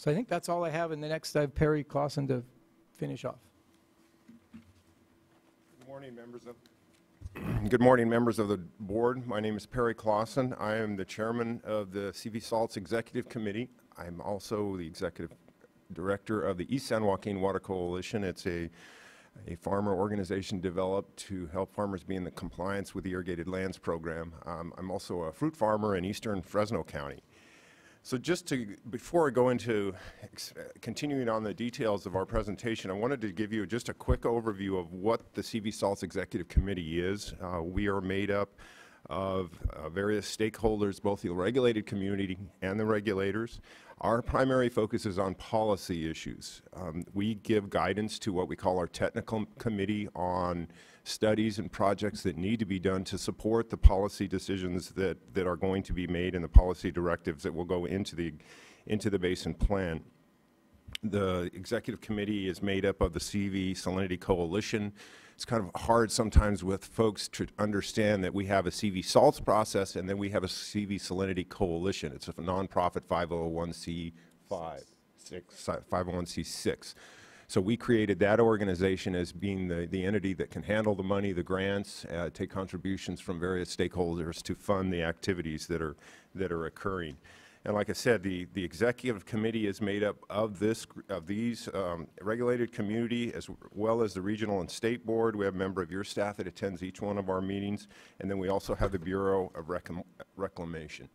So I think that's all I have, and the next I have Perry Clausen to finish off. Good morning, members of the board. My name is Perry Clausen. I am the chairman of the CV Salts Executive Committee. I'm also the executive director of the East San Joaquin Water Coalition. It's a farmer organization developed to help farmers be in the compliance with the Irrigated Lands Program. I'm also a fruit farmer in eastern Fresno County. So before I go into continuing on the details of our presentation, I wanted to give you just a quick overview of what the CV Salts Executive Committee is. We are made up of various stakeholders, both the regulated community and the regulators. Our primary focus is on policy issues. We give guidance to what we call our technical committee on studies and projects that need to be done to support the policy decisions that are going to be made and the policy directives that will go into the basin plan. The executive committee is made up of the CV Salinity Coalition. It's kind of hard sometimes with folks to understand that we have a CV salts process and then we have a CV Salinity Coalition. It's a nonprofit 501c6. So we created that organization as being the entity that can handle the money, the grants, take contributions from various stakeholders to fund the activities that are occurring. And like I said, the executive committee is made up of these regulated community as well as the regional and state board. We have a member of your staff that attends each one of our meetings, and then we also have the Bureau of Reclamation.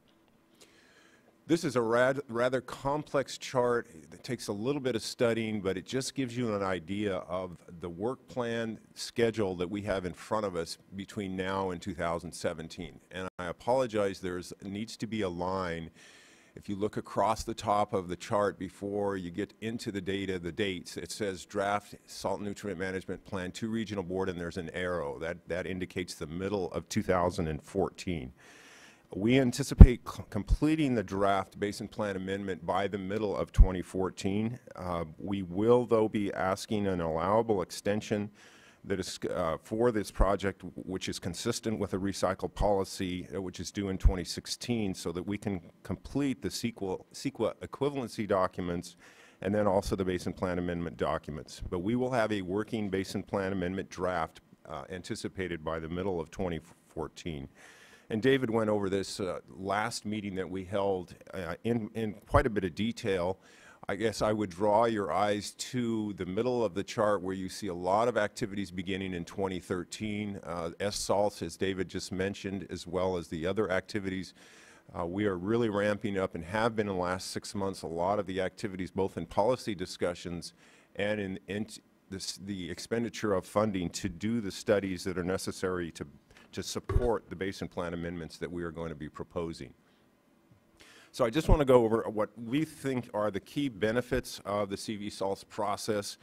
This is a rather complex chart that takes a little bit of studying, but it just gives you an idea of the work plan schedule that we have in front of us between now and 2017. And I apologize, there needs to be a line. If you look across the top of the chart before you get into the data, the dates, it says draft salt nutrient management plan to regional board, and there's an arrow. That indicates the middle of 2014. We anticipate completing the draft basin plan amendment by the middle of 2014. We will, though, be asking an allowable extension that is for this project, which is consistent with a recycle policy, which is due in 2016, so that we can complete the CEQA equivalency documents and then also the basin plan amendment documents. But we will have a working basin plan amendment draft anticipated by the middle of 2014. And David went over this last meeting that we held in quite a bit of detail. I guess I would draw your eyes to the middle of the chart where you see a lot of activities beginning in 2013. S-salts, as David just mentioned, as well as the other activities. We are really ramping up and have been in the last 6 months a lot of the activities, both in policy discussions and in the expenditure of funding to do the studies that are necessary to support the basin plan amendments that we are going to be proposing. So I just want to go over what we think are the key benefits of the CV salts process.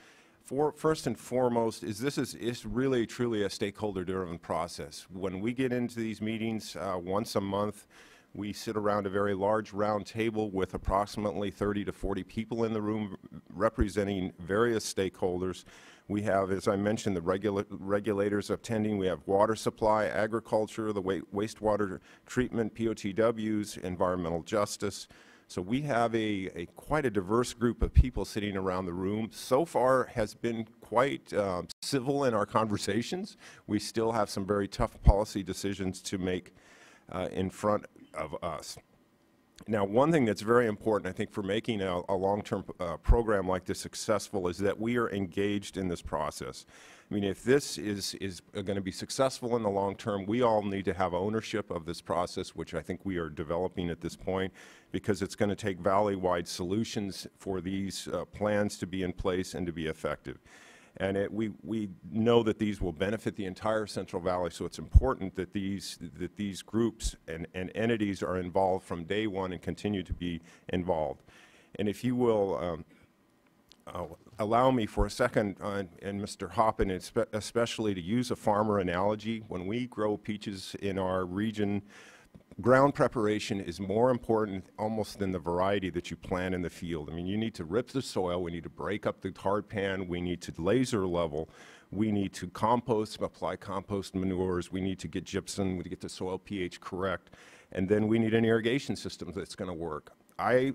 First and foremost is it's really truly a stakeholder-driven process. When we get into these meetings once a month, we sit around a very large round table with approximately 30 to 40 people in the room representing various stakeholders. We have, as I mentioned, the regulators attending. We have water supply, agriculture, the wastewater treatment, POTWs, environmental justice. So we have quite a diverse group of people sitting around the room. So far has been quite civil in our conversations. We still have some very tough policy decisions to make in front of us. Now, one thing that's very important, I think, for making a long-term program like this successful is that we are engaged in this process. I mean, if this is going to be successful in the long term, we all need to have ownership of this process, which I think we are developing at this point, because it's going to take valley-wide solutions for these plans to be in place and to be effective. And we know that these will benefit the entire Central Valley, so it's important that these groups and entities are involved from day one and continue to be involved. And if you will allow me for a second, and Mr. Hoppin especially, to use a farmer analogy. When we grow peaches in our region, ground preparation is more important almost than the variety that you plant in the field. I mean, you need to rip the soil, we need to break up the hard pan, we need to laser level, we need to compost, apply compost manures, we need to get gypsum, to get the soil pH correct, and then we need an irrigation system that's going to work. I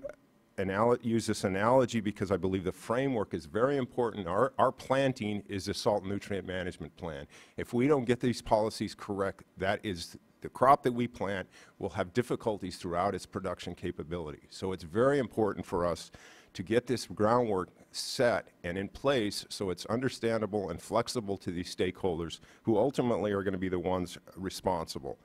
use this analogy because I believe the framework is very important. Our planting is a salt nutrient management plan. If we don't get these policies correct, that is the crop that we plant will have difficulties throughout its production capability. So it's very important for us to get this groundwork set and in place so it's understandable and flexible to these stakeholders who ultimately are going to be the ones responsible.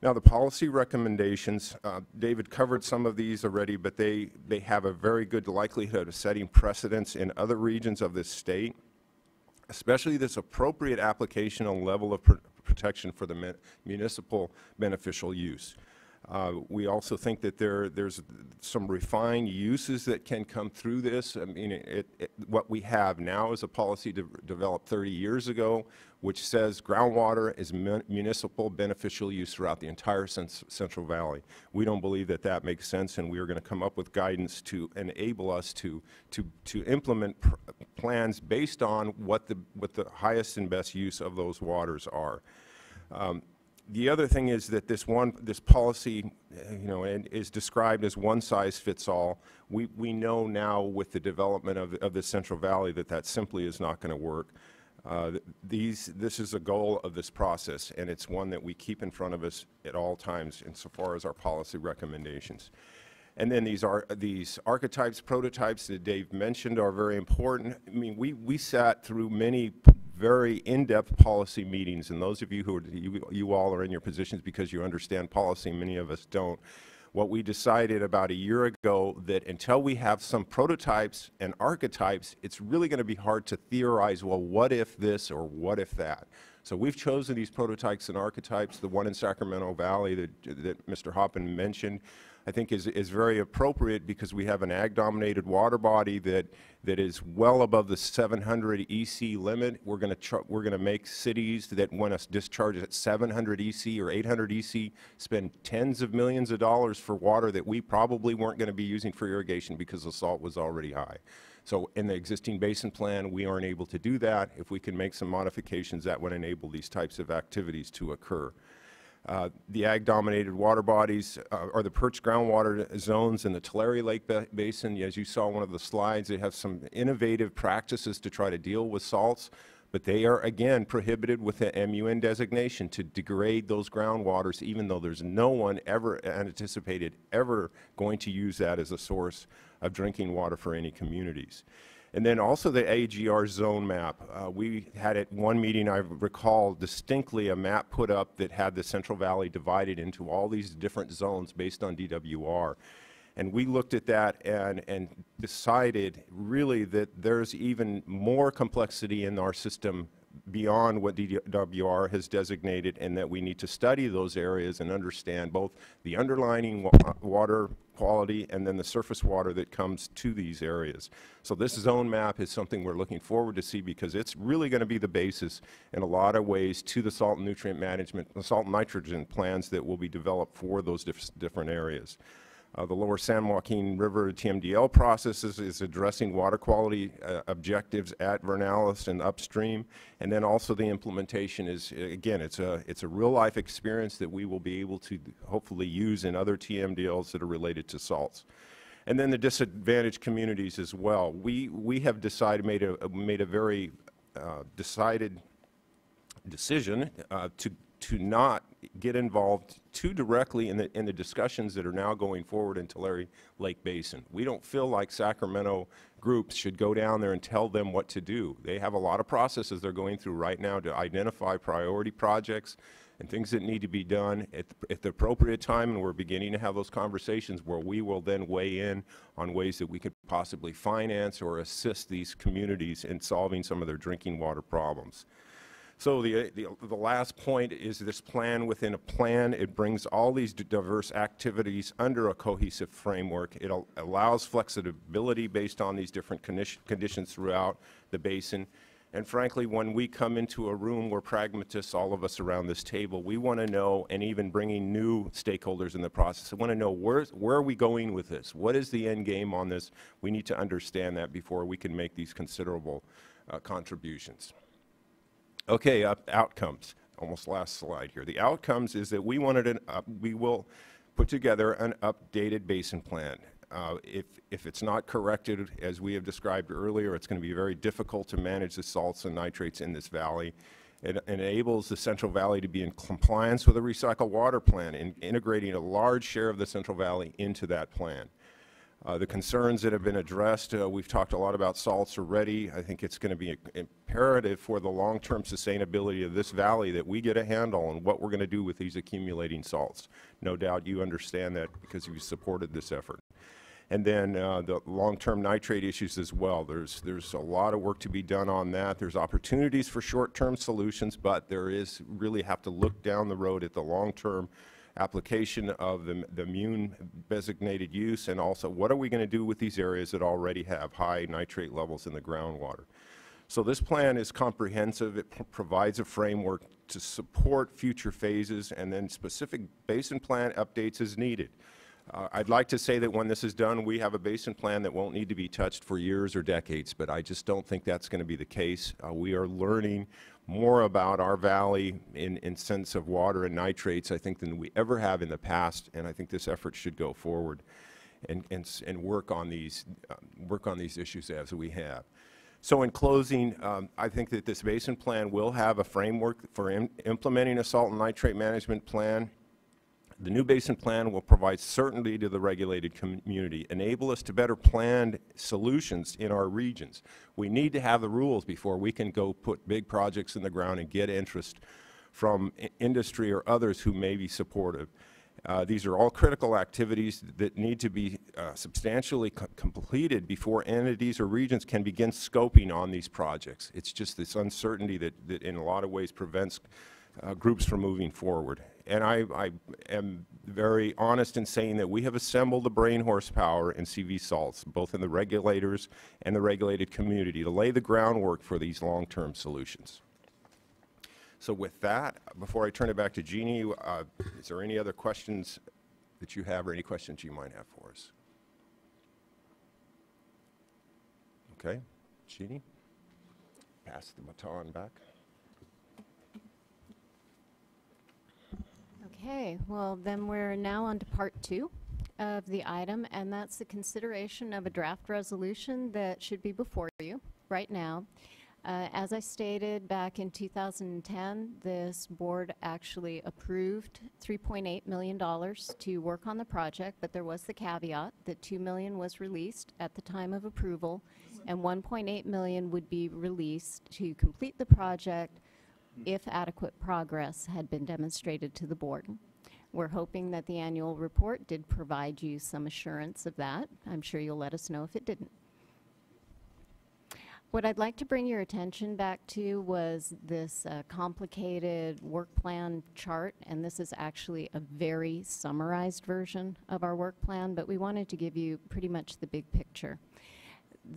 Now, the policy recommendations, David covered some of these already, but they have a very good likelihood of setting precedents in other regions of this state, especially this appropriate application and level of protection for the municipal beneficial use. We also think that there's some refined uses that can come through this. I mean, what we have now is a policy developed 30 years ago, which says groundwater is municipal beneficial use throughout the entire Central Valley. We don't believe that that makes sense, and we are going to come up with guidance to enable us to implement plans based on what the highest and best use of those waters are. The other thing is that this policy, is described as one size fits all. We know now with the development of the Central Valley that simply is not going to work. This is a goal of this process, and it's one that we keep in front of us at all times insofar as our policy recommendations. And then these archetypes, prototypes that Dave mentioned are very important. I mean, we sat through many very in-depth policy meetings, and those of you you all are in your positions because you understand policy, many of us don't. What we decided about a year ago that until we have some prototypes and archetypes, it's really going to be hard to theorize, well, what if this or what if that? So we've chosen these prototypes and archetypes. The one in Sacramento Valley that Mr. Hoppen mentioned, I think is very appropriate because we have an ag-dominated water body that is well above the 700 EC limit. We're going to make cities that want to discharge at 700 EC or 800 EC spend tens of millions of dollars for water that we probably weren't going to be using for irrigation because the salt was already high. So in the existing basin plan, we aren't able to do that. If we can make some modifications, that would enable these types of activities to occur. The ag-dominated water bodies are the perched groundwater zones in the Tulare Lake Basin. As you saw one of the slides, they have some innovative practices to try to deal with salts, but they are, again, prohibited with the MUN designation to degrade those groundwaters, even though there's no one ever anticipated ever going to use that as a source of drinking water for any communities. And then also the AGR zone map. We had at one meeting, I recall distinctly, a map put up that had the Central Valley divided into all these different zones based on DWR. And we looked at that and decided really that there's even more complexity in our system beyond what DWR has designated, and that we need to study those areas and understand both the underlying water quality and then the surface water that comes to these areas. So this zone map is something we're looking forward to see because it's really going to be the basis in a lot of ways to the salt and nutrient management, the salt and nitrogen plans that will be developed for those different areas. The Lower San Joaquin River TMDL process is addressing water quality objectives at Vernalis and upstream, and then also the implementation is, again, it's a real-life experience that we will be able to hopefully use in other TMDLs that are related to salts. And then the disadvantaged communities as well. We have decided, made a very decided decision to not get involved too directly in the discussions that are now going forward in Tulare Lake Basin. We don't feel like Sacramento groups should go down there and tell them what to do. They have a lot of processes they're going through right now to identify priority projects and things that need to be done at the appropriate time, and we're beginning to have those conversations where we will then weigh in on ways that we could possibly finance or assist these communities in solving some of their drinking water problems. So the last point is this plan within a plan. It brings all these diverse activities under a cohesive framework. It allows flexibility based on these different conditions throughout the basin. And frankly, when we come into a room, we're pragmatists, all of us around this table. We want to know, and even bringing new stakeholders in the process, I want to know where are we going with this? What is the end game on this? We need to understand that before we can make these considerable contributions. Okay, outcomes. Almost last slide here. The outcomes is that we will put together an updated basin plan. If it's not corrected, as we have described earlier, it's going to be very difficult to manage the salts and nitrates in this valley. It enables the Central Valley to be in compliance with a recycled water plan and integrating a large share of the Central Valley into that plan. The concerns that have been addressed, we've talked a lot about salts already. I think it's going to be imperative for the long-term sustainability of this valley that we get a handle on what we're going to do with these accumulating salts. No doubt you understand that because you've supported this effort. And then the long-term nitrate issues as well. There's a lot of work to be done on that. There's opportunities for short-term solutions, but there is really have to look down the road at the long-term application of the immune designated use, and also what are we going to do with these areas that already have high nitrate levels in the groundwater. So this plan is comprehensive. It provides a framework to support future phases and then specific basin plan updates as needed. I'd like to say that when this is done, we have a basin plan that won't need to be touched for years or decades, but I just don't think that's going to be the case. We are learning more about our valley in sense of water and nitrates, I think, than we ever have in the past, and I think this effort should go forward and work on these issues as we have. So in closing, I think that this basin plan will have a framework for implementing a salt and nitrate management plan. The new basin plan will provide certainty to the regulated community, enable us to better plan solutions in our regions. We need to have the rules before we can go put big projects in the ground and get interest from industry or others who may be supportive. These are all critical activities that need to be substantially completed before entities or regions can begin scoping on these projects. It's just this uncertainty that in a lot of ways prevents groups from moving forward. And I am very honest in saying that we have assembled the brain horsepower in CV salts, both in the regulators and the regulated community, to lay the groundwork for these long-term solutions. So with that, before I turn it back to Jeannie, is there any other questions that you have or any questions you might have for us? Okay, Jeannie, pass the baton back. Okay, well then we're now on to part 2 of the item, and that's the consideration of a draft resolution that should be before you right now. As I stated back in 2010, this board actually approved $3.8 million to work on the project, but there was the caveat that $2 million was released at the time of approval, and $1.8 million would be released to complete the project if adequate progress had been demonstrated to the board. We're hoping that the annual report did provide you some assurance of that. I'm sure you'll let us know if it didn't. What I'd like to bring your attention back to was this complicated work plan chart, and this is actually a very summarized version of our work plan, but we wanted to give you pretty much the big picture.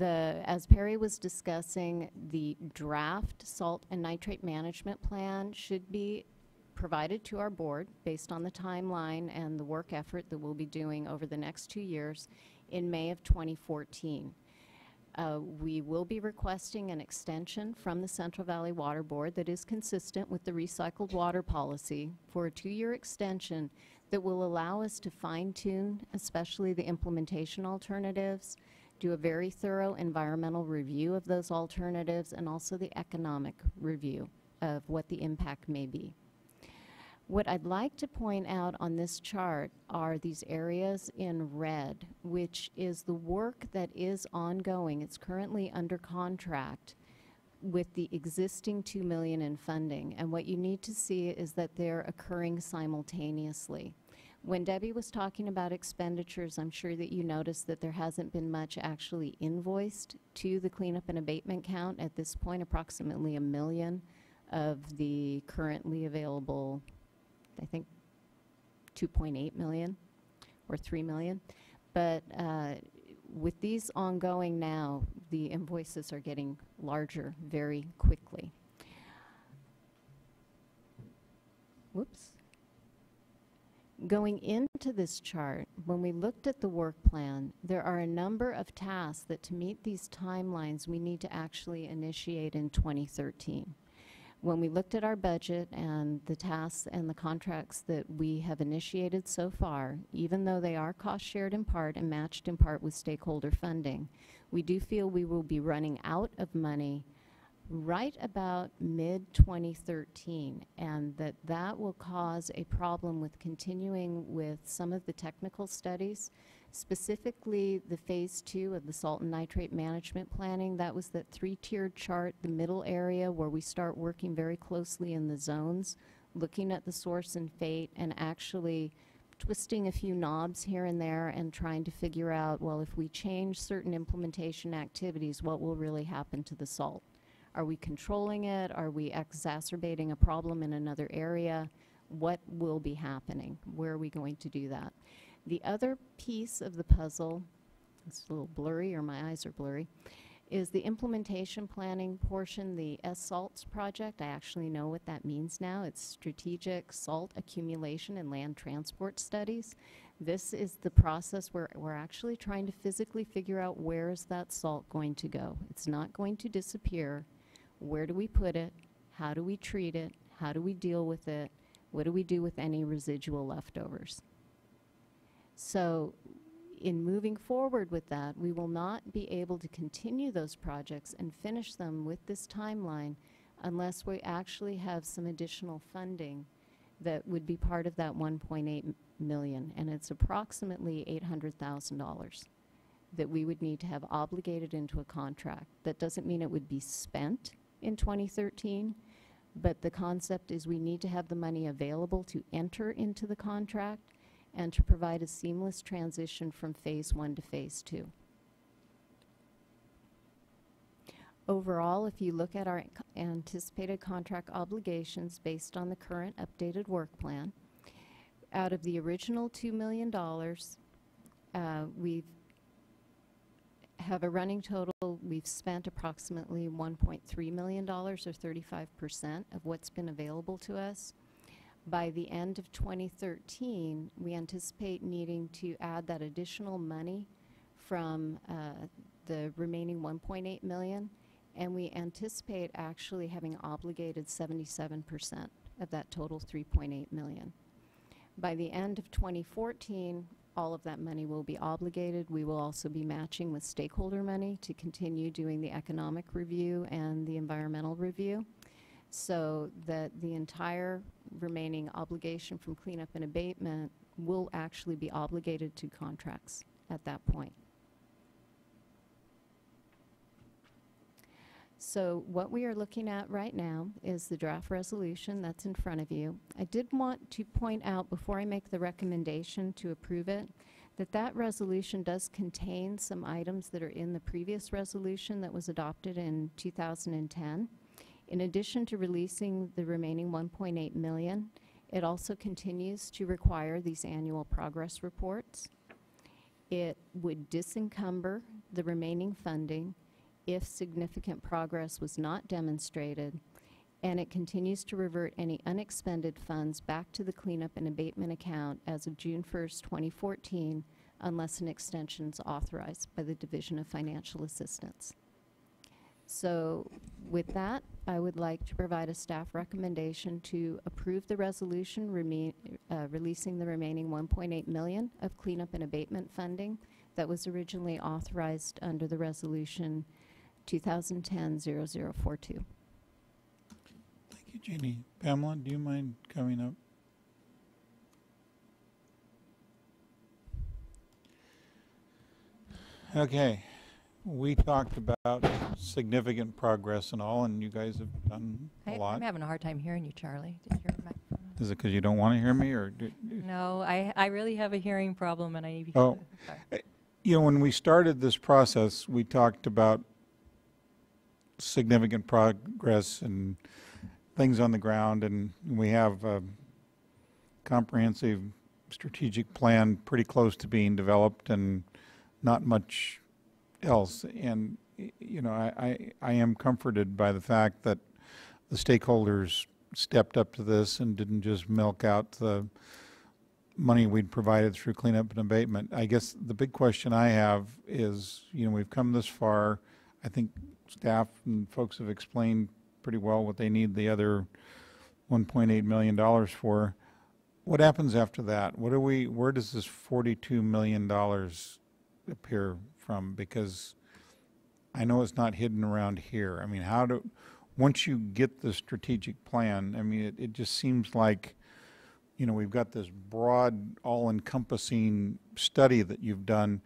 As Perry was discussing, the draft salt and nitrate management plan should be provided to our board based on the timeline and the work effort that we'll be doing over the next 2 years in May of 2014. We will be requesting an extension from the Central Valley Water Board that is consistent with the recycled water policy for a 2-year extension that will allow us to fine-tune, especially the implementation alternatives, do a very thorough environmental review of those alternatives, and also the economic review of what the impact may be. What I'd like to point out on this chart are these areas in red, which is the work that is ongoing. It's currently under contract with the existing $2 million in funding, and what you need to see is that they're occurring simultaneously. When Debbie was talking about expenditures, I'm sure that you noticed that there hasn't been much actually invoiced to the cleanup and abatement count. At this point, approximately $1 million of the currently available, I think, 2.8 million or 3 million. But with these ongoing now, the invoices are getting larger very quickly. Whoops. Going into this chart, when we looked at the work plan, there are a number of tasks that to meet these timelines we need to actually initiate in 2013. when we looked at our budget and the tasks and the contracts that we have initiated so far, even though they are cost shared in part and matched in part with stakeholder funding, we do feel we will be running out of money right about mid-2013, and that will cause a problem with continuing with some of the technical studies, specifically the phase 2 of the salt and nitrate management planning. That was that 3-tiered chart, the middle area where we start working very closely in the zones, looking at the source and fate, and actually twisting a few knobs here and there and trying to figure out, well, if we change certain implementation activities, what will really happen to the salt? Are we controlling it? Are we exacerbating a problem in another area? What will be happening? Where are we going to do that? The other piece of the puzzle, it's a little blurry, or my eyes are blurry, is the implementation planning portion, the SSALTS project. I actually know what that means now. It's Strategic Salt Accumulation and Land Transport Studies. This is the process where we're actually trying to physically figure out where is that salt going to go. It's not going to disappear. Where do we put it? How do we treat it? How do we deal with it? What do we do with any residual leftovers? So in moving forward with that, we will not be able to continue those projects and finish them with this timeline unless we actually have some additional funding that would be part of that 1.8 million, and it's approximately $800,000 that we would need to have obligated into a contract. That doesn't mean it would be spent in 2013, but the concept is we need to have the money available to enter into the contract and to provide a seamless transition from phase 1 to phase 2. Overall, if you look at our anticipated contract obligations based on the current updated work plan, out of the original $2 million, we have a running total. We've spent approximately $1.3 million, or 35% of what's been available to us. By the end of 2013, we anticipate needing to add that additional money from the remaining 1.8 million, and we anticipate actually having obligated 77% of that total 3.8 million. By the end of 2014, all of that money will be obligated. We will also be matching with stakeholder money to continue doing the economic review and the environmental review, so that the entire remaining obligation from cleanup and abatement will actually be obligated to contracts at that point. So what we are looking at right now is the draft resolution that's in front of you. I did want to point out before I make the recommendation to approve it, that that resolution does contain some items that are in the previous resolution that was adopted in 2010. In addition to releasing the remaining 1.8 million, it also continues to require these annual progress reports. It would disencumber the remaining funding if significant progress was not demonstrated, and it continues to revert any unexpended funds back to the cleanup and abatement account as of June 1st, 2014, unless an extension is authorized by the Division of Financial Assistance. So with that, I would like to provide a staff recommendation to approve the resolution releasing the remaining 1.8 million of cleanup and abatement funding that was originally authorized under the resolution 2010-0042. Thank you, Jeannie. Pamela, do you mind coming up? Okay. We talked about significant progress and all, and you guys have done a lot. I'm having a hard time hearing you, Charlie. Did your microphone on? Is it because you don't want to hear me, or? No, I really have a hearing problem, and I need. Oh, you know, when we started this process, we talked about significant progress and things on the ground, and we have a comprehensive strategic plan pretty close to being developed, and not much else. And you know, I am comforted by the fact that the stakeholders stepped up to this and didn't just milk out the money we'd provided through cleanup and abatement. I guess the big question I have is, you know, we've come this far. I think staff and folks have explained pretty well what they need the other $1.8 million for. What happens after that? Where does this $42 million appear from? Because I know it's not hidden around here. I mean, once you get the strategic plan, I mean, it just seems like, you know, we've got this broad, all-encompassing study that you've done.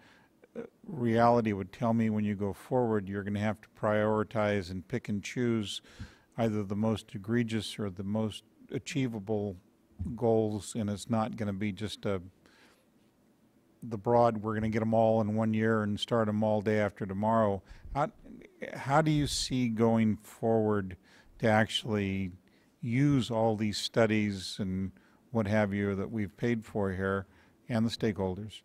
Reality would tell me when you go forward, you're going to have to prioritize and pick and choose either the most egregious or the most achievable goals, and it's not going to be just the broad, we're going to get them all in 1 year and start them all day after tomorrow. How do you see going forward to actually use all these studies and what have you that we've paid for here and the stakeholders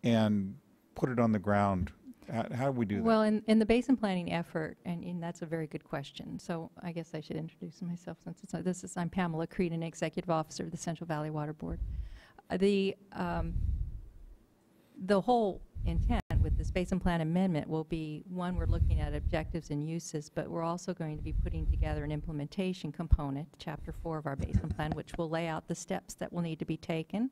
and put it on the ground? How do we do that? Well, in the basin planning effort, and that's a very good question. So I guess I should introduce myself since I'm Pamela Creedon, Executive Officer of the Central Valley Water Board. The whole intent with this basin plan amendment will be, one, we're looking at objectives and uses, but we're also going to be putting together an implementation component, Chapter 4 of our basin plan, which will lay out the steps that will need to be taken.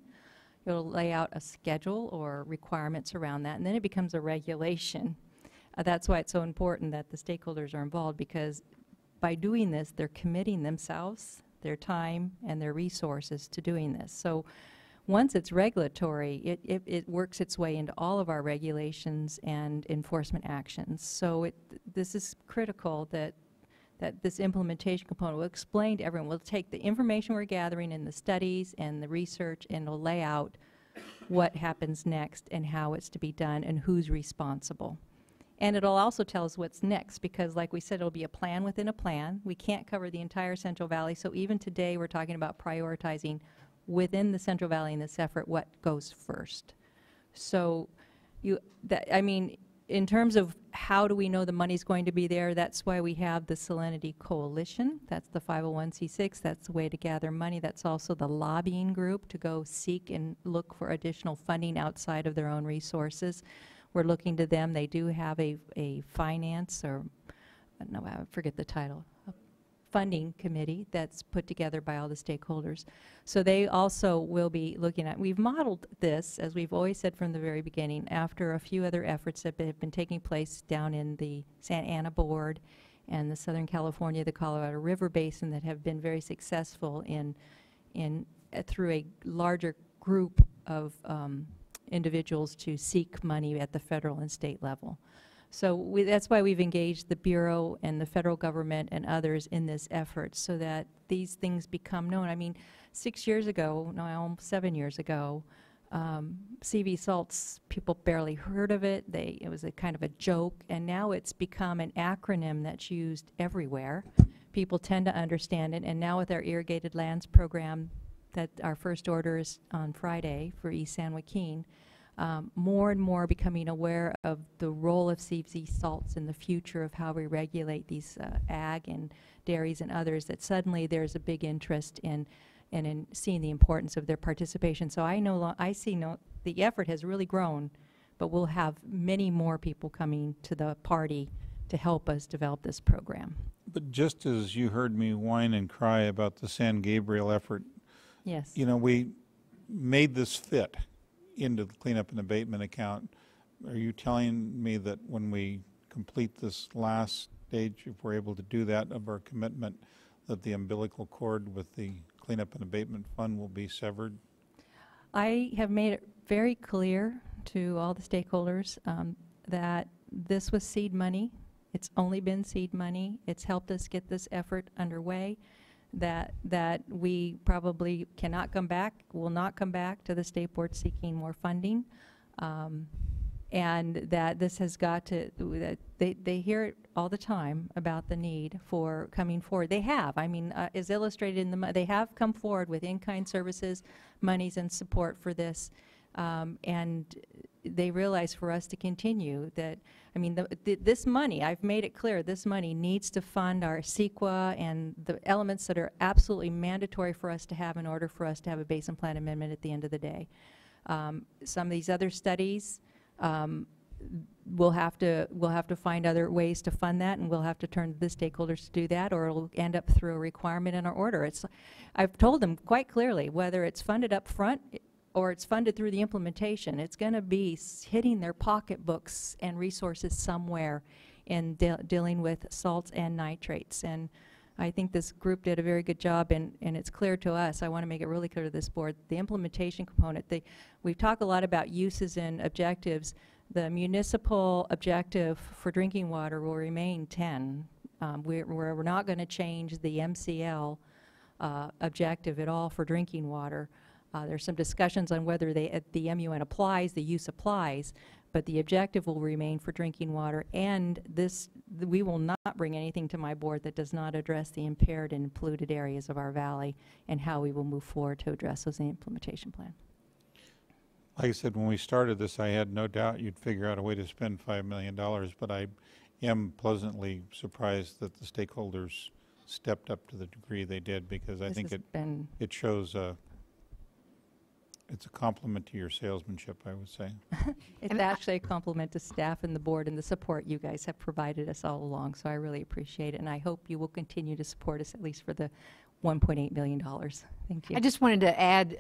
It'll lay out a schedule or requirements around that, and then it becomes a regulation. That's why it's so important that the stakeholders are involved, because by doing this, they're committing themselves, their time, and their resources to doing this. So once it's regulatory, it works its way into all of our regulations and enforcement actions. So this is critical that this implementation component will explain to everyone. We'll take the information we're gathering in the studies and the research, and it'll lay out what happens next and how it's to be done and who's responsible. And it'll also tell us what's next, because like we said, it'll be a plan within a plan. We can't cover the entire Central Valley, so even today we're talking about prioritizing within the Central Valley in this effort what goes first. So I mean, in terms of how do we know the money's going to be there, that's why we have the Salinity Coalition. That's the 501c6. That's the way to gather money. That's also the lobbying group to go seek and look for additional funding outside of their own resources. We're looking to them. They do have a finance, or no, I forget the title, a funding committee that's put together by all the stakeholders. So they also will be looking at, we've modeled this, as we've always said from the very beginning, after a few other efforts that have been taking place down in the Santa Ana Board and the Southern California, the Colorado River Basin, that have been very successful through a larger group of individuals to seek money at the federal and state level. So that's why we've engaged the Bureau and the federal government and others in this effort, so that these things become known. I mean, 6 years ago, no, almost 7 years ago, CV salts, people barely heard of it. It was a kind of a joke, and now it's become an acronym that's used everywhere. People tend to understand it, and now with our irrigated lands program, that our first order is on Friday for East San Joaquin, more and more becoming aware of the role of CV salts in the future of how we regulate these ag and dairies and others, that suddenly there's a big interest in seeing the importance of their participation. So the effort has really grown, but we'll have many more people coming to the party to help us develop this program. But just as you heard me whine and cry about the San Gabriel effort, yes, you know, we made this fit into the cleanup and abatement account. Are you telling me that when we complete this last stage, if we're able to do that, of our commitment, that the umbilical cord with the cleanup and abatement fund will be severed? I have made it very clear to all the stakeholders that this was seed money. It's only been seed money. It's helped us get this effort underway. That we probably cannot come back, will not come back to the state board seeking more funding, and that this has got to, that they hear it all the time about the need for coming forward. They have, I mean, as illustrated in they have come forward with in-kind services, monies and support for this, and they realize for us to continue that, I mean, this money, I've made it clear, this money needs to fund our CEQA and the elements that are absolutely mandatory for us to have in order for us to have a basin plan amendment at the end of the day. Some of these other studies, we'll have to find other ways to fund that, and we'll have to turn to the stakeholders to do that, or it'll end up through a requirement in our order. I've told them quite clearly, whether it's funded up front or it's funded through the implementation, it's going to be hitting their pocketbooks and resources somewhere in dealing with salts and nitrates. And I think this group did a very good job, and it's clear to us, I want to make it really clear to this board, the implementation component. We've talked a lot about uses and objectives. The municipal objective for drinking water will remain 10. We're not going to change the MCL objective at all for drinking water. There's some discussions on whether the MUN applies, the use applies, but the objective will remain for drinking water, and we will not bring anything to my board that does not address the impaired and polluted areas of our valley and how we will move forward to address those in the implementation plan. Like I said, when we started this, I had no doubt you'd figure out a way to spend $5 million, but I am pleasantly surprised that the stakeholders stepped up to the degree they did, because I think it shows it's a compliment to your salesmanship, I would say. It's actually a compliment to staff and the board and the support you guys have provided us all along, so I really appreciate it, and I hope you will continue to support us, at least for the $1.8 million. Thank you. I just wanted to add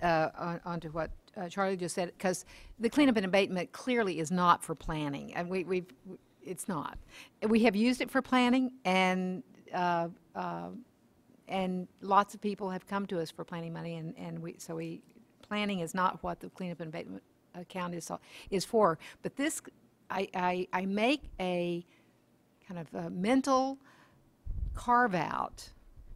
on to what Charlie just said, because the cleanup and abatement clearly is not for planning, and it's not. We have used it for planning, and lots of people have come to us for planning money, and planning is not what the cleanup and abatement account is for. But this, I make a kind of a mental carve out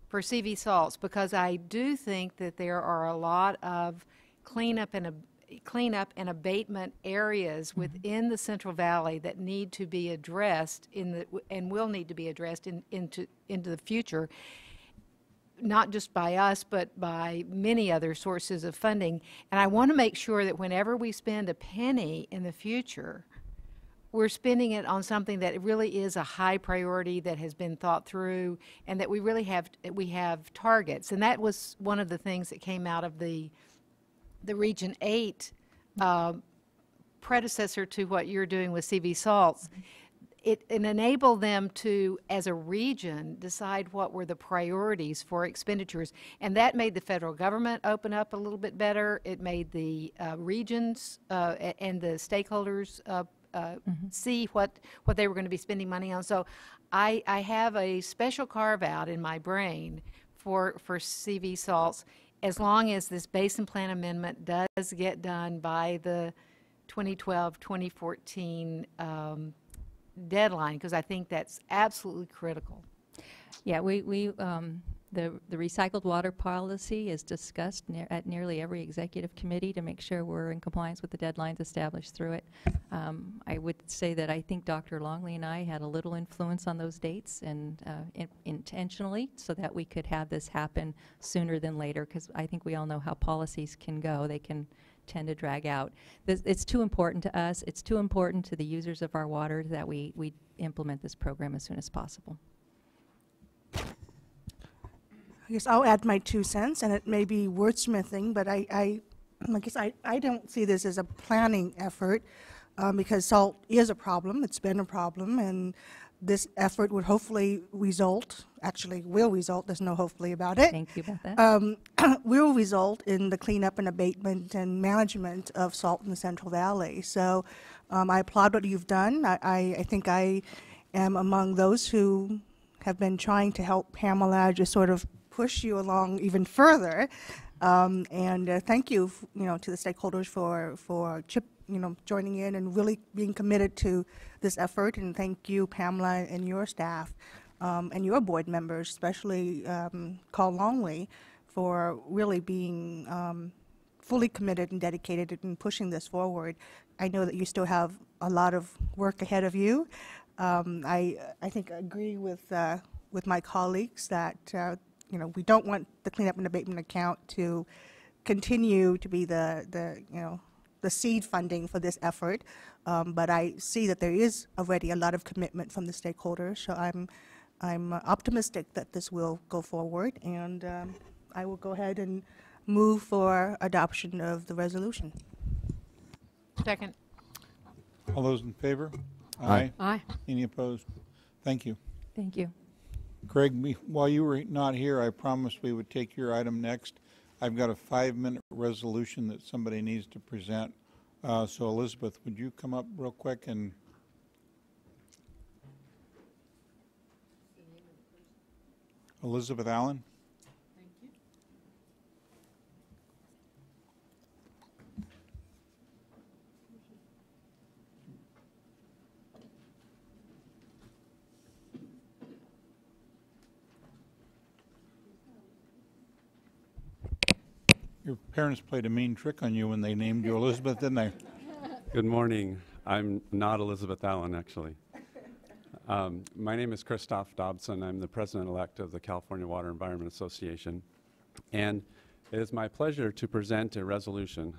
for CV salts, because I do think that there are a lot of cleanup and abatement areas within the Central Valley that need to be addressed and will need to be addressed into the future, not just by us, but by many other sources of funding. And I want to make sure that whenever we spend a penny in the future, we're spending it on something that really is a high priority, that has been thought through, and that we really have targets. And that was one of the things that came out of the Region 8 predecessor to what you're doing with CV salts. It enabled them to, as a region, decide what were the priorities for expenditures. And that made the federal government open up a little bit better. It made the regions and the stakeholders see what they were going to be spending money on. So I have a special carve out in my brain for CV salts, as long as this basin plan amendment does get done by the 2012-2014 deadline, because I think that's absolutely critical. Yeah, the recycled water policy is discussed at nearly every executive committee to make sure we're in compliance with the deadlines established through it. I would say that I think Dr. Longley and I had a little influence on those dates, and intentionally, so that we could have this happen sooner than later, because I think we all know how policies can go. They can tend to drag out. It's too important to us. It's too important to the users of our water that we implement this program as soon as possible. I guess I'll add my 2 cents, and it may be wordsmithing, but I guess I don't see this as a planning effort, because salt is a problem. It's been a problem, and this effort would hopefully result, actually will result, there's no hopefully about it. Thank you about that. Will result in the cleanup and abatement and management of salt in the Central Valley. So I applaud what you've done. I think I am among those who have been trying to help Pamela just sort of push you along even further, and thank you, to the stakeholders for joining in and really being committed to this effort. And thank you, Pamela, and your staff, and your board members, especially Carl Longley, for really being fully committed and dedicated in pushing this forward. I know that you still have a lot of work ahead of you. I think I agree with my colleagues that we don't want the cleanup and abatement account to continue to be the seed funding for this effort, but I see that there is already a lot of commitment from the stakeholders. So I'm optimistic that this will go forward, and I will go ahead and move for adoption of the resolution. Second. All those in favor? Aye. Aye. Any opposed? Thank you. Thank you. Craig, while you were not here, I promised we would take your item next. I've got a 5-minute resolution that somebody needs to present. So Elizabeth, would you come up real quick and... Elizabeth Allen? Your parents played a mean trick on you when they named you Elizabeth, didn't they? Good morning. I'm not Elizabeth Allen, actually. My name is Christoph Dobson. I'm the president-elect of the California Water Environment Association. And it is my pleasure to present a resolution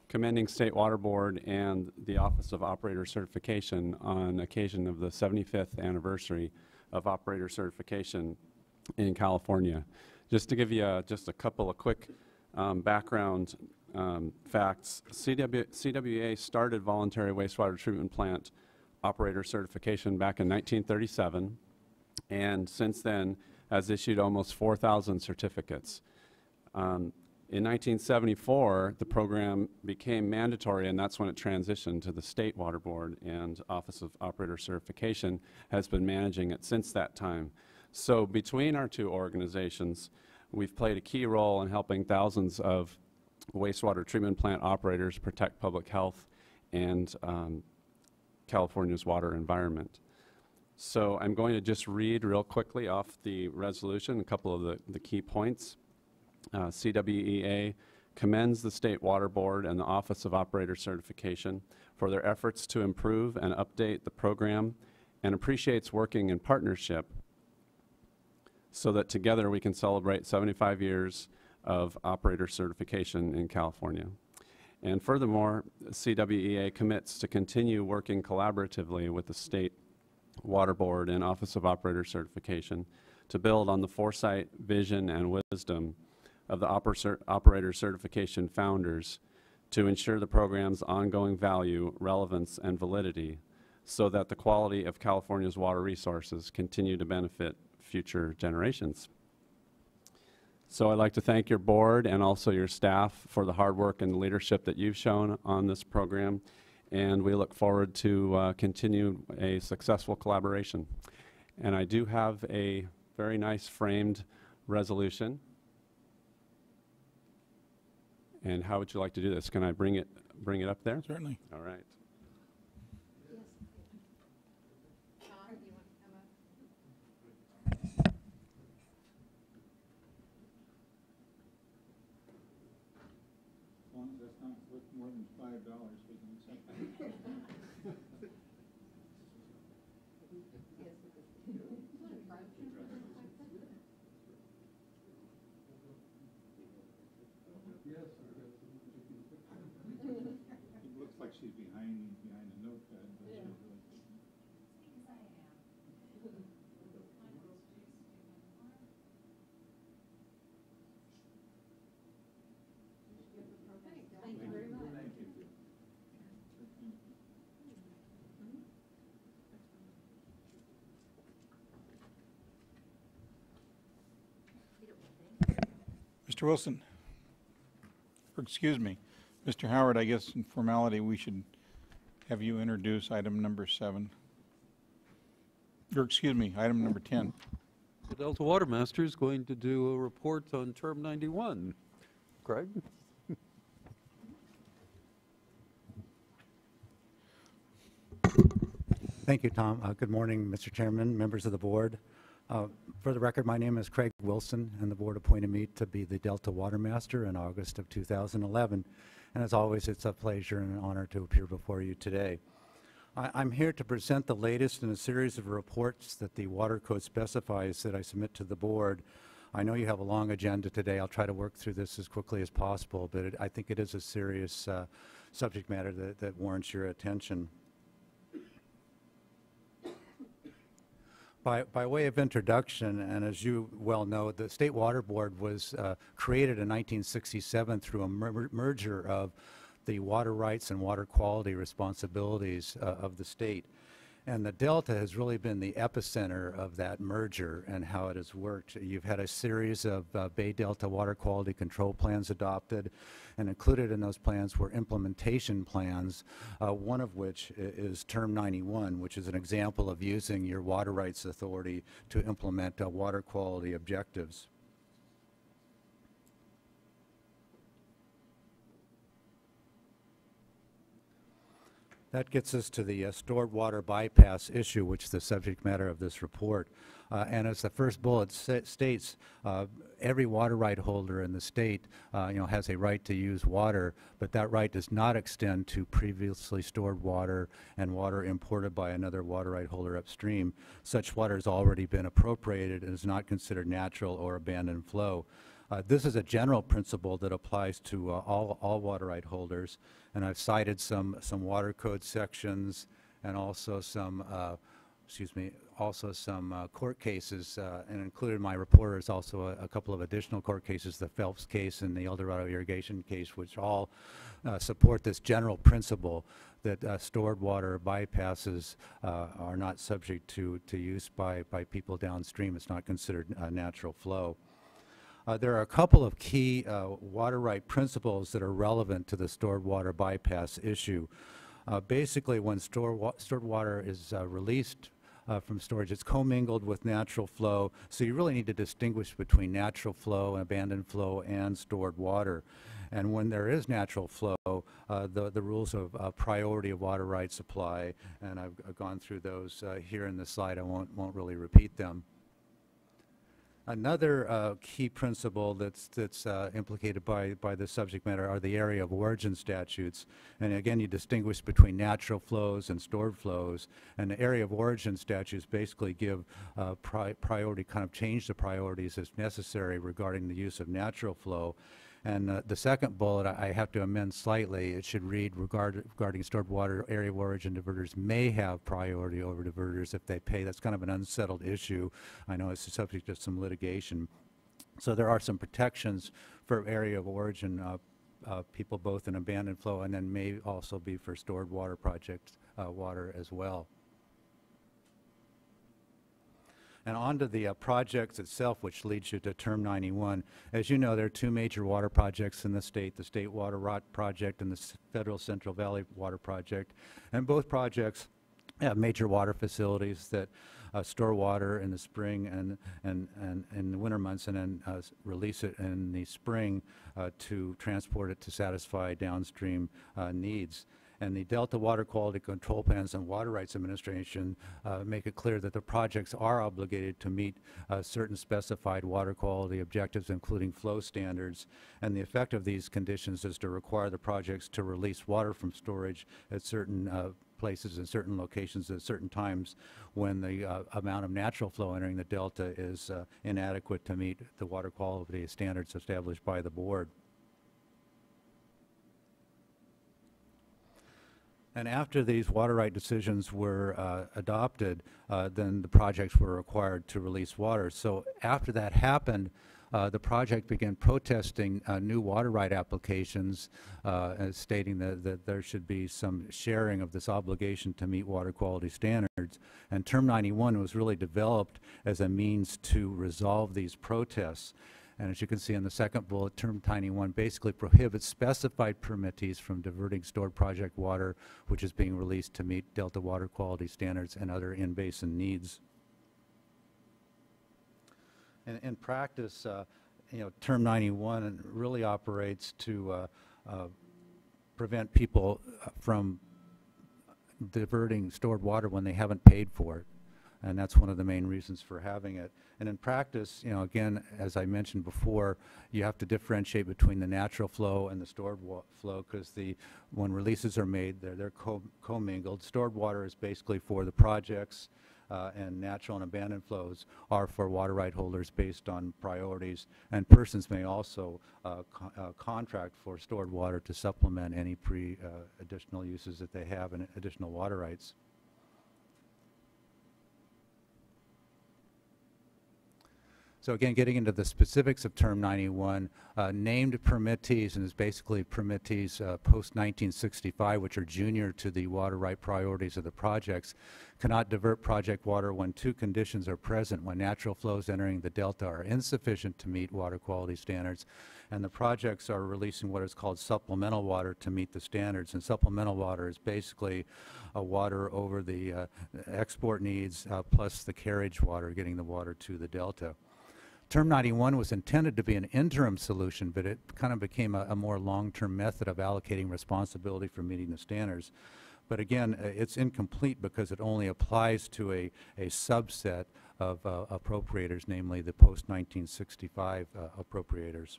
commending State Water Board and the Office of Operator Certification on occasion of the 75th anniversary of operator certification in California. Just to give you just a couple of quick background facts, CWA started voluntary wastewater treatment plant operator certification back in 1937, and since then has issued almost 4,000 certificates. In 1974, the program became mandatory, and that's when it transitioned to the State Water Board, and Office of Operator Certification has been managing it since that time. So between our two organizations, we've played a key role in helping thousands of wastewater treatment plant operators protect public health and California's water environment. So I'm going to just read real quickly off the resolution a couple of the key points. CWEA commends the State Water Board and the Office of Operator Certification for their efforts to improve and update the program and appreciates working in partnership so that together we can celebrate 75 years of operator certification in California. And furthermore, CWEA commits to continue working collaboratively with the State Water Board and Office of Operator Certification to build on the foresight, vision, and wisdom of the operator certification founders to ensure the program's ongoing value, relevance, and validity so that the quality of California's water resources continue to benefit future generations. So I'd like to thank your board and also your staff for the hard work and leadership that you've shown on this program, and we look forward to continue a successful collaboration. And I do have a very nice framed resolution. And how would you like to do this? Can I bring it up there? Certainly. All right. As long as that's not worth more than $5, we can accept that. It looks like she's behind a notepad, but she's really... Thank you very much. Thank you. Mr. Wilson, or excuse me, Mr. Howard, I guess in formality we should have you introduce item number 7. Or excuse me, item number 10. The Delta Water Master is going to do a report on Term 91. Craig? Thank you, Tom. Good morning, Mr. Chairman, members of the board. For the record, my name is Craig Wilson, and the board appointed me to be the Delta Water Master in August of 2011. And as always, it's a pleasure and an honor to appear before you today. I'm here to present the latest in a series of reports that the Water Code specifies that I submit to the board. I know you have a long agenda today. I'll try to work through this as quickly as possible, but I think it is a serious subject matter that warrants your attention. By way of introduction, and as you well know, the State Water Board was created in 1967 through a merger of the water rights and water quality responsibilities of the state. And the Delta has really been the epicenter of that merger and how it has worked. You've had a series of Bay Delta water quality control plans adopted, and included in those plans were implementation plans, one of which is Term 91, which is an example of using your water rights authority to implement water quality objectives. That gets us to the stored water bypass issue, which is the subject matter of this report. And as the first bullet states, every water right holder in the state has a right to use water, but that right does not extend to previously stored water and water imported by another water right holder upstream. Such water has already been appropriated and is not considered natural or abandoned flow. This is a general principle that applies to all water right holders, and I've cited some water code sections and also some court cases, and included in my report is also a couple of additional court cases, the Phelps case and the El Dorado irrigation case, which all support this general principle that stored water bypasses are not subject to use by people downstream. It's not considered natural flow. There are a couple of key water right principles that are relevant to the stored water bypass issue. Basically, when stored water is released from storage, it's commingled with natural flow, so you really need to distinguish between natural flow, abandoned flow, and stored water. And when there is natural flow, the rules of priority of water rights apply, and I've gone through those here in the slide. I won't really repeat them. Another key principle that's implicated by the subject matter are the area of origin statutes. And again, you distinguish between natural flows and stored flows. And the area of origin statutes basically give priority, kind of change the priorities as necessary regarding the use of natural flow. And the second bullet, I have to amend slightly. It should read, regarding stored water, area of origin diverters may have priority over diverters if they pay. That's kind of an unsettled issue. I know it's subject to some litigation. So there are some protections for area of origin people, both in abandoned flow and then may also be for stored water project water as well. And on to the projects itself, which leads you to Term 91. As you know, there are two major water projects in the state Water Rot Project and the Federal Central Valley Water Project. And both projects have major water facilities that store water in the spring and in the winter months, and then release it in the spring to transport it to satisfy downstream needs. And the Delta Water Quality Control Plans and Water Rights Administration make it clear that the projects are obligated to meet certain specified water quality objectives, including flow standards. And the effect of these conditions is to require the projects to release water from storage at certain places and certain locations at certain times when the amount of natural flow entering the Delta is inadequate to meet the water quality standards established by the board. And after these water right decisions were adopted, then the projects were required to release water. So after that happened, the project began protesting new water right applications, stating that there should be some sharing of this obligation to meet water quality standards. And Term 91 was really developed as a means to resolve these protests. And as you can see in the second bullet, Term 91 basically prohibits specified permittees from diverting stored project water, which is being released to meet Delta water quality standards and other in-basin needs. In practice, Term 91 really operates to prevent people from diverting stored water when they haven't paid for it. And that's one of the main reasons for having it. And in practice, again, as I mentioned before, you have to differentiate between the natural flow and the stored flow, because when releases are made, they're commingled. Stored water is basically for the projects, and natural and abandoned flows are for water right holders based on priorities. And persons may also contract for stored water to supplement any additional uses that they have and additional water rights. So again, getting into the specifics of Term 91, named permittees, and it's basically permittees post-1965, which are junior to the water right priorities of the projects, cannot divert project water when two conditions are present: when natural flows entering the delta are insufficient to meet water quality standards, and the projects are releasing what is called supplemental water to meet the standards. And supplemental water is basically water over the export needs plus the carriage water, getting the water to the delta. Term 91 was intended to be an interim solution, but it kind of became a more long-term method of allocating responsibility for meeting the standards. But again, it's incomplete because it only applies to a subset of appropriators, namely the post-1965 appropriators.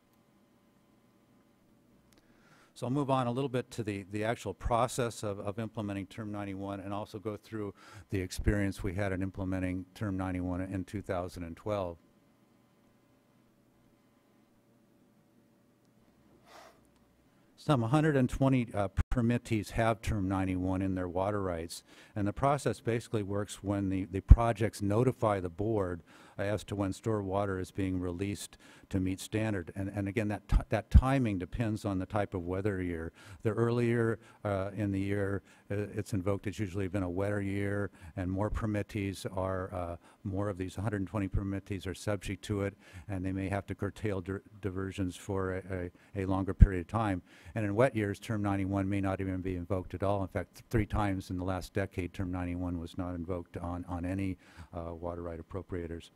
So I'll move on a little bit to the actual process of implementing Term 91 and also go through the experience we had in implementing Term 91 in 2012. Some 120 permittees have Term 91 in their water rights, and the process basically works when the projects notify the board as to when stored water is being released to meet standard. And again, that timing depends on the type of weather year. The earlier in the year it's invoked, it's usually been a wetter year, and more permittees are, more of these 120 permittees are subject to it, and they may have to curtail diversions for a longer period of time. And in wet years, Term 91 may not even be invoked at all. In fact, 3 times in the last decade, Term 91 was not invoked on any water right appropriators.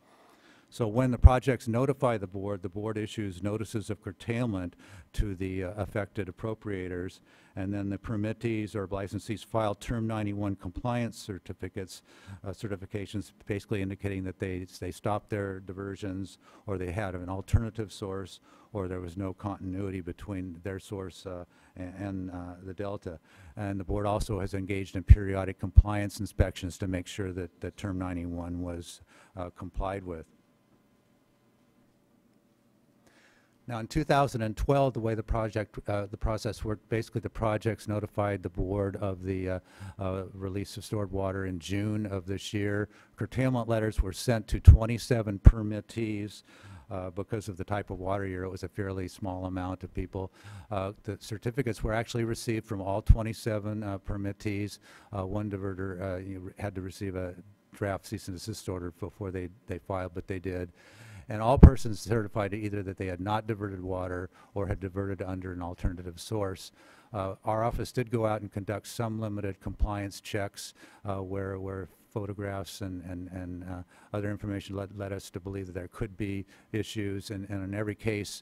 So when the projects notify the board issues notices of curtailment to the affected appropriators, and then the permittees or licensees file Term 91 compliance certificates, certifications basically indicating that they stopped their diversions, or they had an alternative source, or there was no continuity between their source and the delta. And the board also has engaged in periodic compliance inspections to make sure that Term 91 was complied with. Now, in 2012, the way the process worked, basically the projects notified the board of the release of stored water in June of this year. Curtailment letters were sent to 27 permittees. Because of the type of water year, it was a fairly small amount of people. The certificates were actually received from all 27 permittees. One diverter had to receive a draft cease and desist order before they filed, but they did. And all persons certified either that they had not diverted water or had diverted under an alternative source. Our office did go out and conduct some limited compliance checks where photographs and other information led us to believe that there could be issues, and in every case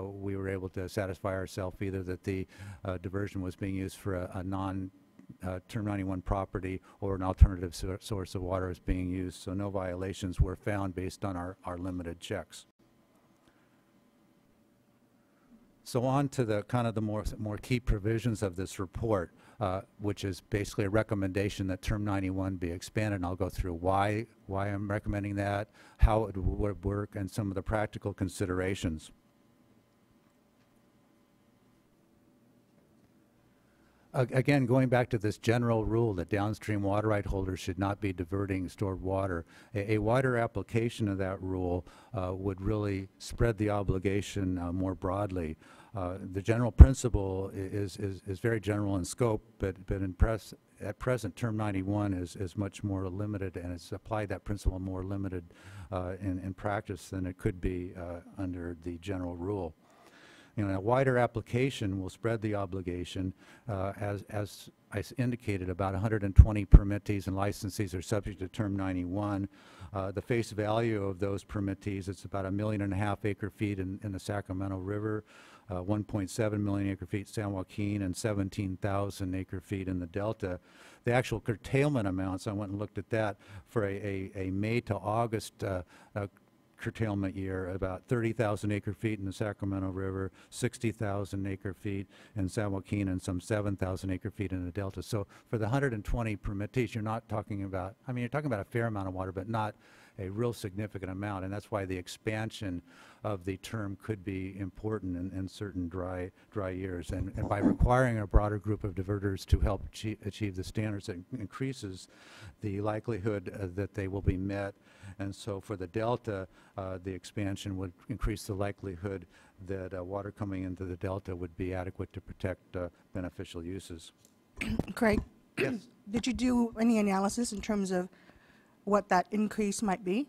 we were able to satisfy ourselves either that the diversion was being used for a non Term 91 property or an alternative source of water is being used, so no violations were found based on our limited checks. So on to the kind of the more key provisions of this report, which is basically a recommendation that Term 91 be expanded, and I'll go through why I'm recommending that, how it would work, and some of the practical considerations. Again, going back to this general rule that downstream water right holders should not be diverting stored water, a wider application of that rule would really spread the obligation more broadly. The general principle is very general in scope, but at present, Term 91 is much more limited, and it's applied that principle more limited in practice than it could be under the general rule. You know, a wider application will spread the obligation. As I indicated, about 120 permittees and licensees are subject to Term 91. The face value of those permittees, it's about 1.5 million acre feet in the Sacramento River, 1.7 million acre feet San Joaquin, and 17,000 acre feet in the Delta. The actual curtailment amounts, I went and looked at that for a May to August curtailment year, about 30,000 acre feet in the Sacramento River, 60,000 acre feet in San Joaquin, and some 7,000 acre feet in the Delta. So for the 120 permittees, you're not talking about, I mean, you're talking about a fair amount of water, but not real significant amount, and that's why the expansion of the term could be important in certain dry years. And by requiring a broader group of diverters to help achieve the standards, it increases the likelihood that they will be met. And so for the delta, the expansion would increase the likelihood that water coming into the delta would be adequate to protect beneficial uses. Craig? Yes. Did you do any analysis in terms of what that increase might be?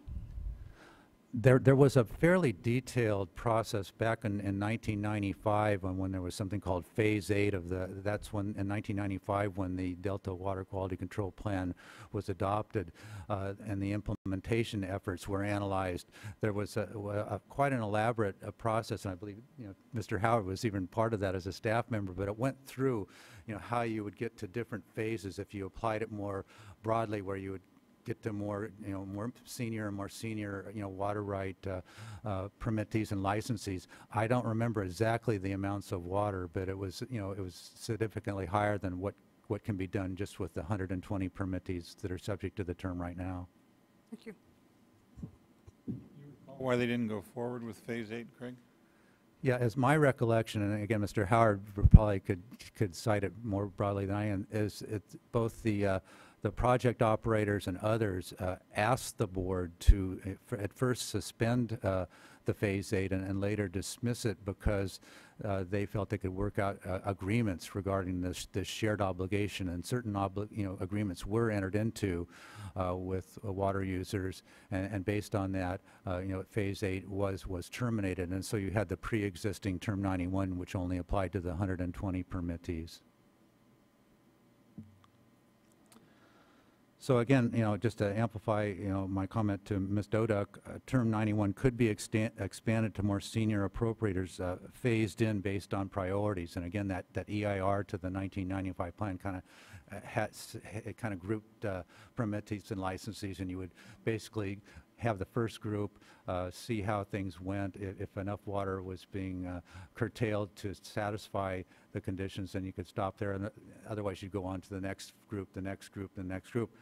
There was a fairly detailed process back in 1995 when there was something called Phase 8 of that's when, in 1995, when the Delta Water Quality Control Plan was adopted and the implementation efforts were analyzed. There was quite an elaborate process, and I believe Mr. Howard was even part of that as a staff member, but it went through how you would get to different phases if you applied it more broadly, where you would get to more senior water right permittees and licensees. I don't remember exactly the amounts of water, but it was significantly higher than what can be done just with the 120 permittees that are subject to the term right now. Thank you. Why they didn't go forward with Phase 8, Craig? Yeah, as my recollection, and again, Mr. Howard probably could cite it more broadly than I am, is it's both the project operators and others asked the board to at first suspend the Phase 8 and later dismiss it because they felt they could work out agreements regarding this shared obligation, and certain agreements were entered into with water users, and based on that, Phase 8 was terminated, and so you had the pre-existing Term 91, which only applied to the 120 permittees. So again, just to amplify, my comment to Ms. Doduk, Term 91 could be expanded to more senior appropriators, phased in based on priorities. And again, that EIR to the 1995 plan kind of grouped permittees and licensees, and you would basically have the first group see how things went. If enough water was being curtailed to satisfy the conditions, then you could stop there, and otherwise you'd go on to the next group, the next group, the next group.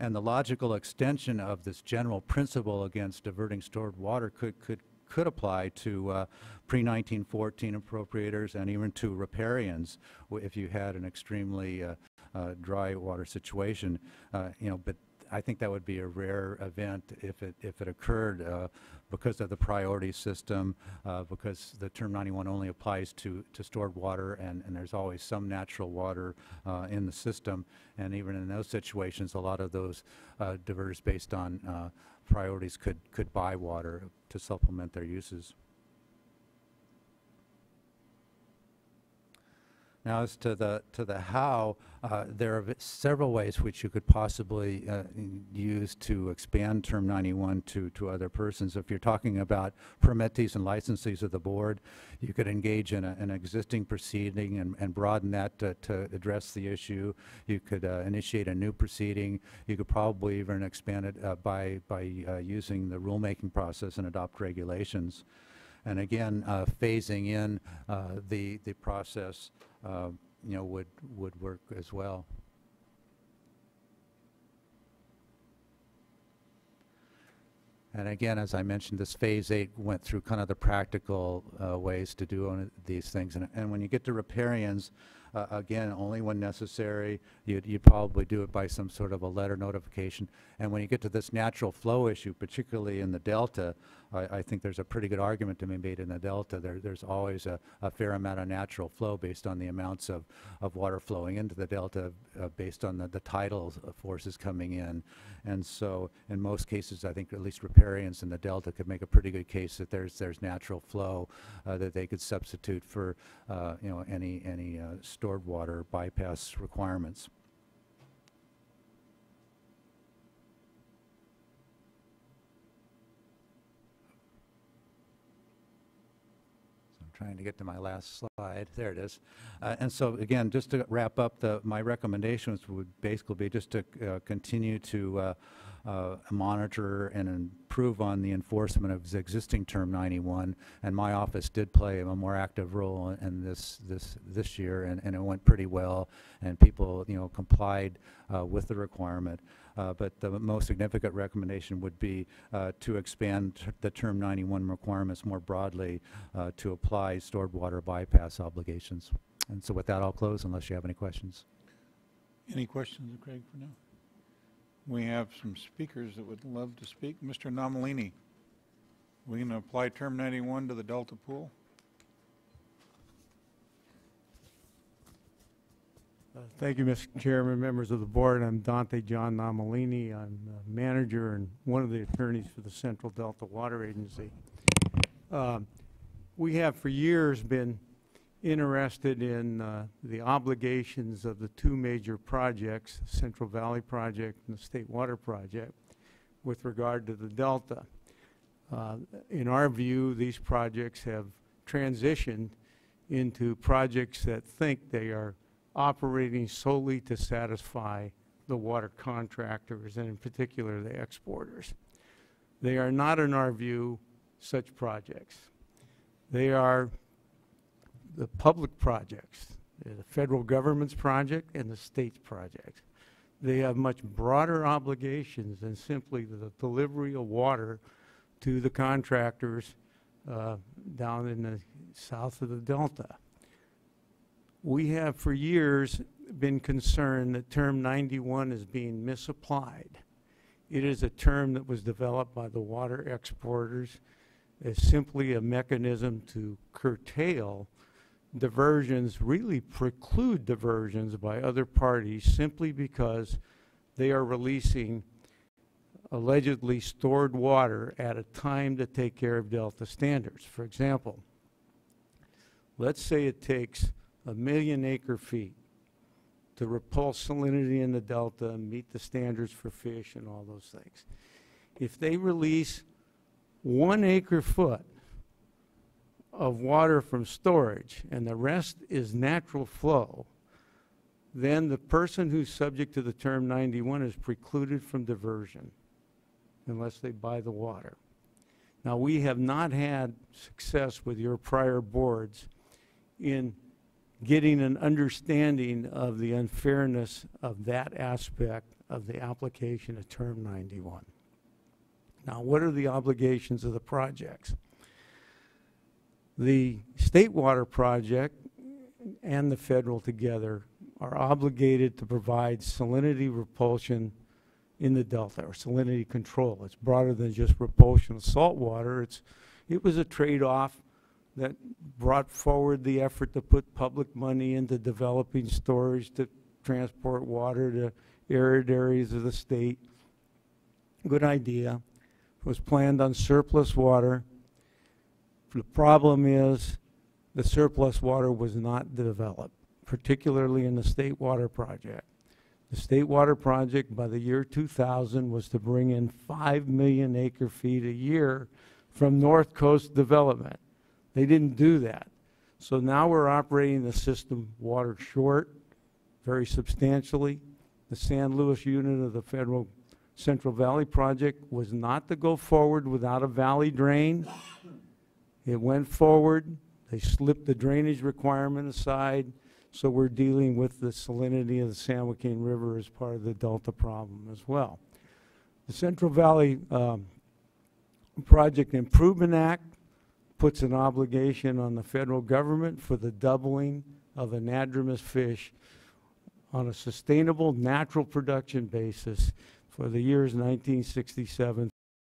And the logical extension of this general principle against diverting stored water could apply to pre-1914 appropriators and even to riparians if you had an extremely dry water situation. But I think that would be a rare event if it occurred because of the priority system, because the Term 91 only applies to stored water, and there's always some natural water in the system. And even in those situations, a lot of those diverters based on priorities could buy water to supplement their uses. Now, as to the how, there are several ways which you could possibly use to expand Term 91 to other persons. If you're talking about permittees and licensees of the board, you could engage in an existing proceeding and broaden that to address the issue. You could initiate a new proceeding. You could probably even expand it by using the rulemaking process and adopt regulations. And again, phasing in the process would work as well. And again, as I mentioned, this Phase 8 went through kind of the practical ways to do these things. And when you get to riparians, again, only when necessary. You'd probably do it by some sort of a letter notification. And when you get to this natural flow issue, particularly in the Delta, I think there's a pretty good argument to be made in the Delta. There's always a fair amount of natural flow based on the amounts of water flowing into the Delta based on the tidal forces coming in. And so in most cases, I think at least riparians in the Delta could make a pretty good case that there's natural flow that they could substitute for any stored water bypass requirements. Trying to get to my last slide. There it is. And so again, just to wrap up, my recommendations would basically be just to continue to monitor and improve improve on the enforcement of the existing Term 91, and my office did play a more active role in this year, and it went pretty well, and people, you know, complied with the requirement. But the most significant recommendation would be to expand the Term 91 requirements more broadly to apply stored water bypass obligations. And so with that, I'll close unless you have any questions. Any questions of Craig for now? We have some speakers that would love to speak. Mr. Nomalini, we going to apply Term 91 to the Delta Pool? Thank you, Mr. Chairman, members of the board. I'm Dante John Nomalini. I'm the manager and one of the attorneys for the Central Delta Water Agency. We have for years been interested in the obligations of the two major projects, the Central Valley Project and the State Water Project, with regard to the Delta. In our view, these projects have transitioned into projects that think they are operating solely to satisfy the water contractors, and in particular the exporters. They are not, in our view, such projects. They are the public projects, the federal government's project and the state's project. They have much broader obligations than simply the delivery of water to the contractors down in the south of the Delta. We have for years been concerned that Term 91 is being misapplied. It is a term that was developed by the water exporters as simply a mechanism to curtail diversions, really preclude diversions by other parties simply because they are releasing allegedly stored water at a time to take care of Delta standards. For example, let's say it takes 1 million acre-feet to repulse salinity in the Delta and meet the standards for fish and all those things. If they release 1 acre-foot of water from storage and the rest is natural flow, then the person who's subject to the Term 91 is precluded from diversion unless they buy the water. Now, we have not had success with your prior boards in getting an understanding of the unfairness of that aspect of the application of Term 91. Now, what are the obligations of the projects? The State Water Project and the federal together are obligated to provide salinity repulsion in the Delta, or salinity control. It's broader than just repulsion of salt water. It was a trade-off that brought forward the effort to put public money into developing storage to transport water to arid areas of the state. Good idea. It was planned on surplus water. The problem is the surplus water was not developed, particularly in the State Water Project. The State Water Project by the year 2000 was to bring in 5 million acre-feet a year from North Coast development. They didn't do that. So now we're operating the system water short very substantially. The San Luis unit of the federal Central Valley Project was not to go forward without a valley drain. It went forward. They slipped the drainage requirement aside. So we're dealing with the salinity of the San Joaquin River as part of the Delta problem as well. The Central Valley Project Improvement Act puts an obligation on the federal government for the doubling of anadromous fish on a sustainable natural production basis for the years 1967